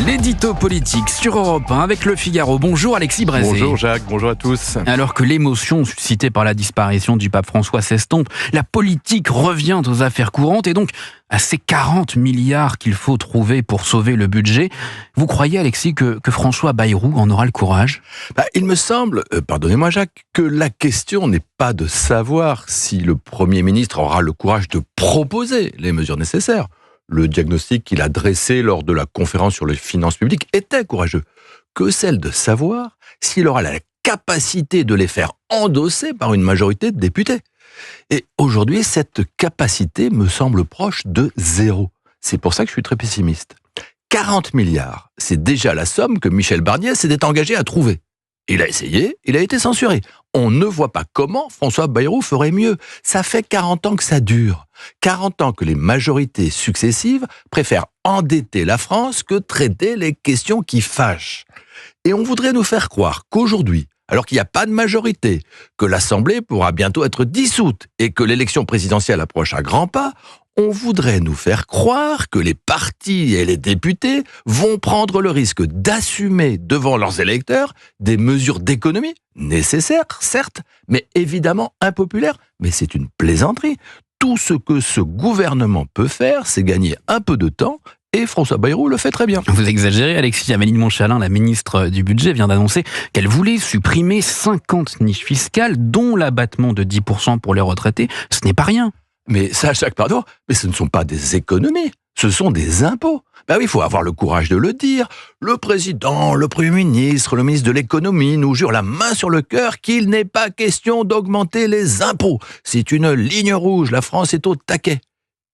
L'édito politique sur Europe 1 avec Le Figaro. Bonjour Alexis Brézé. Bonjour Jacques, bonjour à tous. Alors que l'émotion suscitée par la disparition du pape François s'estompe, la politique revient aux affaires courantes et donc à ces 40 milliards qu'il faut trouver pour sauver le budget. Vous croyez Alexis que François Bayrou en aura le courage ? Il me semble, pardonnez-moi Jacques, que la question n'est pas de savoir si le Premier ministre aura le courage de proposer les mesures nécessaires. Le diagnostic qu'il a dressé lors de la conférence sur les finances publiques était courageux, que celle de savoir s'il aura la capacité de les faire endosser par une majorité de députés. Et aujourd'hui, cette capacité me semble proche de zéro. C'est pour ça que je suis très pessimiste. 40 milliards, c'est déjà la somme que Michel Barnier s'était engagé à trouver. Il a essayé, il a été censuré. On ne voit pas comment François Bayrou ferait mieux. Ça fait 40 ans que ça dure. 40 ans que les majorités successives préfèrent endetter la France que traiter les questions qui fâchent. Et on voudrait nous faire croire qu'aujourd'hui, alors qu'il n'y a pas de majorité, que l'Assemblée pourra bientôt être dissoute et que l'élection présidentielle approche à grands pas, on voudrait nous faire croire que les partis et les députés vont prendre le risque d'assumer devant leurs électeurs des mesures d'économie nécessaires, certes, mais évidemment impopulaires. Mais c'est une plaisanterie. Tout ce que ce gouvernement peut faire, c'est gagner un peu de temps. Et François Bayrou le fait très bien. Vous exagérez, Alexis. Amélie de Montchalin, la ministre du Budget, vient d'annoncer qu'elle voulait supprimer 50 niches fiscales, dont l'abattement de 10% pour les retraités. Ce n'est pas rien. Mais ça, Jacques, pardon, mais ce ne sont pas des économies, ce sont des impôts. Oui, il faut avoir le courage de le dire. Le président, le Premier ministre, le ministre de l'économie nous jurent la main sur le cœur qu'il n'est pas question d'augmenter les impôts. C'est une ligne rouge, la France est au taquet.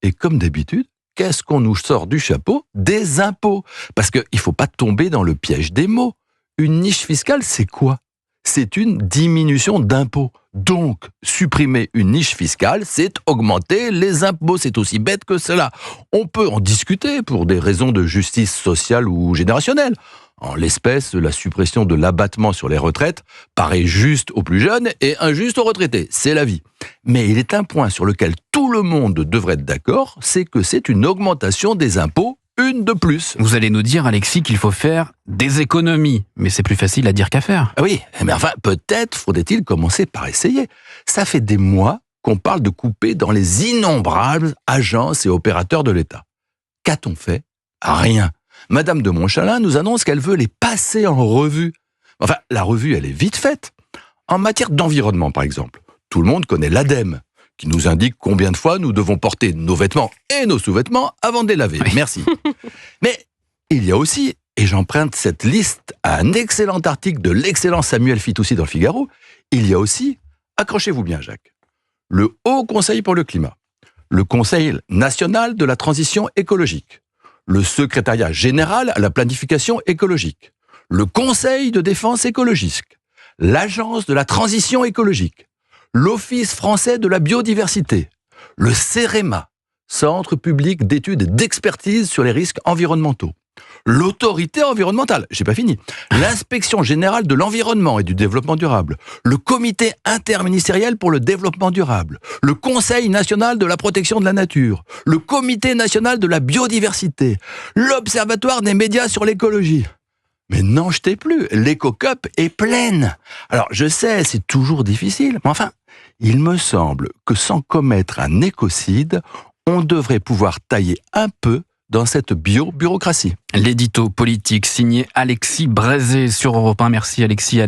Et comme d'habitude, qu'est-ce qu'on nous sort du chapeau ? Des impôts. Parce qu'il ne faut pas tomber dans le piège des mots. Une niche fiscale, c'est quoi ? C'est une diminution d'impôts. Donc, supprimer une niche fiscale, c'est augmenter les impôts. C'est aussi bête que cela. On peut en discuter pour des raisons de justice sociale ou générationnelle. En l'espèce, la suppression de l'abattement sur les retraites paraît juste aux plus jeunes et injuste aux retraités. C'est la vie. Mais il est un point sur lequel tout le monde devrait être d'accord, c'est que c'est une augmentation des impôts, une de plus. Vous allez nous dire, Alexis, qu'il faut faire des économies. Mais c'est plus facile à dire qu'à faire. Ah oui, mais enfin, peut-être faudrait-il commencer par essayer. Ça fait des mois qu'on parle de couper dans les innombrables agences et opérateurs de l'État. Qu'a-t-on fait ? Rien. Madame de Montchalin nous annonce qu'elle veut les passer en revue. Enfin, la revue, elle est vite faite. En matière d'environnement, par exemple, tout le monde connaît l'ADEME, qui nous indique combien de fois nous devons porter nos vêtements et nos sous-vêtements avant de les laver. Oui. Merci. Mais il y a aussi, et j'emprunte cette liste à un excellent article de l'excellent Samuel Fitoussi dans le Figaro, il y a aussi, accrochez-vous bien Jacques, le Haut Conseil pour le climat, le Conseil national de la transition écologique, le secrétariat général à la planification écologique, le Conseil de défense écologique, l'Agence de la transition écologique, l'Office français de la biodiversité, le CEREMA, Centre public d'études et d'expertise sur les risques environnementaux, l'autorité environnementale, j'ai pas fini, l'inspection générale de l'environnement et du développement durable, le comité interministériel pour le développement durable, le Conseil national de la protection de la nature, le comité national de la biodiversité, l'observatoire des médias sur l'écologie. Mais n'en jetez plus, l'éco-cup est pleine. Alors je sais, c'est toujours difficile, mais enfin, il me semble que sans commettre un écocide, on devrait pouvoir tailler un peu dans cette bureaucratie. L'édito politique signé Alexis Brézé sur Europe 1. Merci Alexis.